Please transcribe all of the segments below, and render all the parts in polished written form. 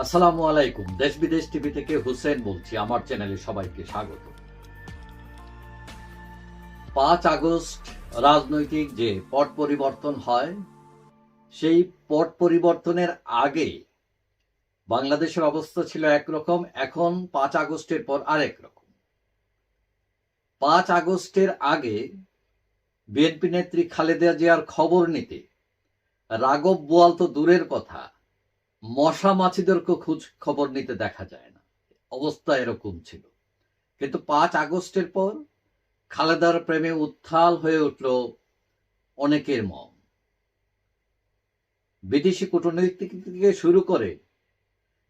আসসালামু আলাইকুম। দেশ বিদেশ টিভি থেকে হুসেন বলছি। আমার চ্যানেলে সবাইকে স্বাগত। ৫ আগস্ট রাজনৈতিক যে পট পরিবর্তন হয়, সেই পট পরিবর্তনের আগে বাংলাদেশের অবস্থা ছিল একরকম, এখন ৫ আগস্টের পর আরেক রকম। ৫ আগস্টের আগে বিএনপি নেত্রী খালেদা জিয়ার খবর নিতে রাঘব বোয়াল তো দূরের কথা, মশা মাছিদেরকে খোঁজ খবর নিতে দেখা যায় না, অবস্থা এরকম ছিল। কিন্তু ৫ আগস্টের পর খালেদার প্রেমে উত্থাল হয়ে উঠল অনেকের মন। বিদেশি কূটনীতিক থেকে শুরু করে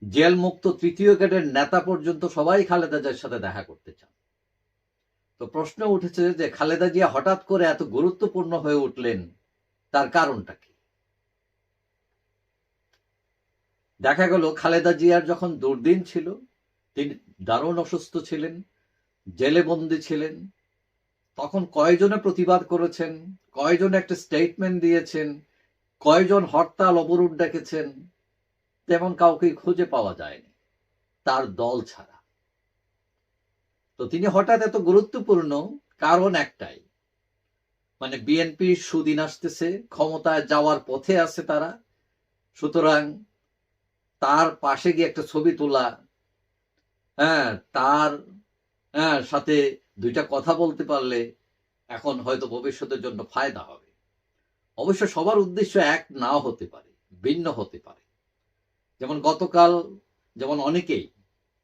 জেল মুক্ত তৃতীয় গ্রেডের নেতা পর্যন্ত সবাই খালেদা জিয়ার সাথে দেখা করতে চান। তো প্রশ্ন উঠেছে যে খালেদা জিয়া হঠাৎ করে এত গুরুত্বপূর্ণ হয়ে উঠলেন, তার কারণটা কি? দেখা গেল খালেদা জিয়ার যখন দুর্দিন ছিল, তিনি দারুণ অসুস্থ ছিলেন, জেলে বন্দী ছিলেন, তখন কয়জনে প্রতিবাদ করেছেন, কয়জন একটা স্টেটমেন্ট দিয়েছেন, কয়জন হরতাল অবরোধ ডেকেছেন, তেমন কাউকে খুঁজে পাওয়া যায়নি তার দল ছাড়া। তো তিনি হঠাৎ এত গুরুত্বপূর্ণ কারণ একটাই, মানে বিএনপির সুদিন আসতেছে, ক্ষমতায় যাওয়ার পথে আছে তারা, সুতরাং তার পাশে গিয়ে একটা ছবি তোলা, তার সাথে দুইটা কথা বলতে পারলে এখন হয়তো ভবিষ্যতের জন্য ফায়দা হবে। অবশ্য সবার উদ্দেশ্য এক নাও হতে পারে, ভিন্ন হতে পারে। যেমন গতকাল যেমন অনেকেই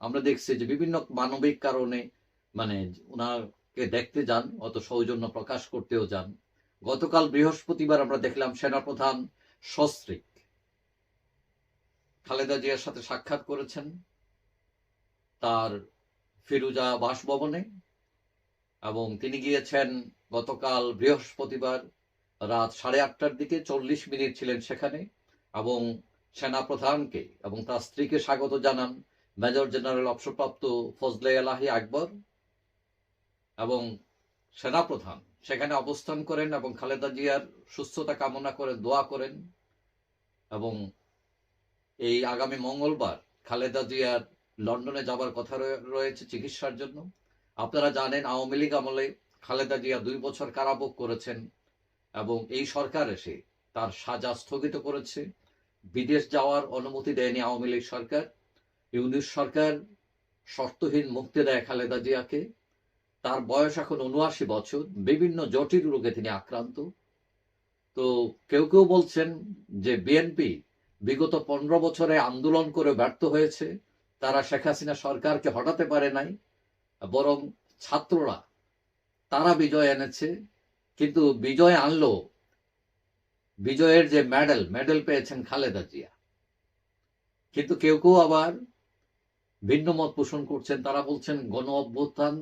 আমরা দেখছি যে বিভিন্ন মানবিক কারণে মানে ওনাকে দেখতে যান, অত সৌজন্য প্রকাশ করতেও যান। গতকাল বৃহস্পতিবার আমরা দেখলাম সেনাপ্রধান সস্ত্রীক খালেদা জিয়ার সাথে সাক্ষাৎ করেছেন তার ফিরুজা বাসভবনে, এবং তিনি গিয়েছেন গতকাল বৃহস্পতিবার রাত 8:30টার দিকে, 40 মিনিট ছিলেন সেখানে, এবং সেনাপ্রধানকে এবং তার স্ত্রীকে স্বাগত জানান মেজর জেনারেল অবসরপ্রাপ্ত ফজলে এলাহি আকবর, এবং সেনাপ্রধান সেখানে অবস্থান করেন এবং খালেদা জিয়ার সুস্থতা কামনা করে দোয়া করেন। এবং এই আগামী মঙ্গলবার খালেদা জিয়ার লন্ডনে যাবার কথা রয়েছে চিকিৎসার জন্য। আপনারা জানেন আওয়ামী লীগ আমলে খালেদা জিয়া 2 বছর কারাভোগ করেছেন এবং এই সরকার এসে তার সাজা স্থগিত করেছে। বিদেশ যাওয়ার অনুমতি দেয়নি আওয়ামী লীগ সরকার। ইউনূস সরকার শর্তহীন মুক্তি দেয় খালেদা জিয়াকে। তার বয়স এখন ৭৯ বছর, বিভিন্ন জটিল রোগে তিনি আক্রান্ত। তো কেউ কেউ বলছেন যে বিএনপি বিগত 15 বছরে আন্দোলন করে ব্যর্থ হয়েছে, তারা শেখ হাসিনা সরকারকে হটাতে পারে নাই, বরং ছাত্ররা তারা বিজয় এনেছে। কিন্তু বিজয় আনলো, বিজয়ের যে মেডেল পেয়েছেন খালেদা জিয়া। কিন্তু কেউ কেউ আবার ভিন্ন মত পোষণ করছেন, তারা বলছেন গণ অভ্যুত্থান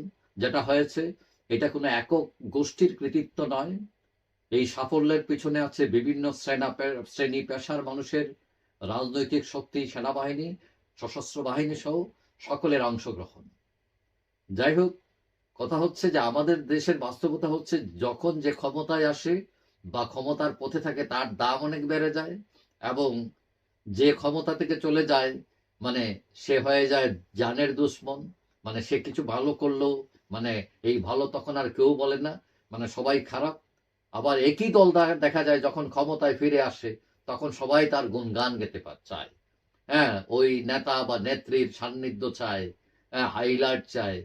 যেটা হয়েছে এটা কোনো একক গোষ্ঠীর কৃতিত্ব নয়, এই সাফল্যের পিছনে আছে বিভিন্ন শ্রেণী পেশার মানুষের, রাজনৈতিক শক্তি, সেনাবাহিনী, সশস্ত্র বাহিনী সহ সকলের অংশগ্রহণ। যাই হোক, কথা হচ্ছে যে আমাদের দেশের বাস্তবতা হচ্ছে যখন যে ক্ষমতায় আসে বা ক্ষমতার পথে থাকে তার দাম অনেক বেড়ে যায়, এবং যে ক্ষমতা থেকে চলে যায় মানে সে হয়ে যায় জানের দুশ্মন। মানে সে কিছু ভালো করলেও মানে এই ভালো তখন আর কেউ বলে না, মানে সবাই খারাপ। আবার একই দল দেখা যায় যখন ক্ষমতায় ফিরে আসে তখন সবাই তার গুণগান গেতে চায়, ওই নেতা বা নেত্রীর সান্নিধ্য চায়, হাইলাইট চায়।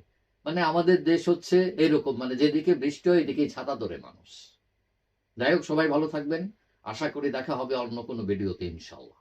মানে আমাদের দেশ হচ্ছে এরকম, মানে যেদিকে বৃষ্টি হয় এদিকেই ছাতা ধরে মানুষ। যাই হোক, সবাই ভালো থাকবেন। আশা করি দেখা হবে অন্য কোনো ভিডিওতে ইনশাল্লাহ।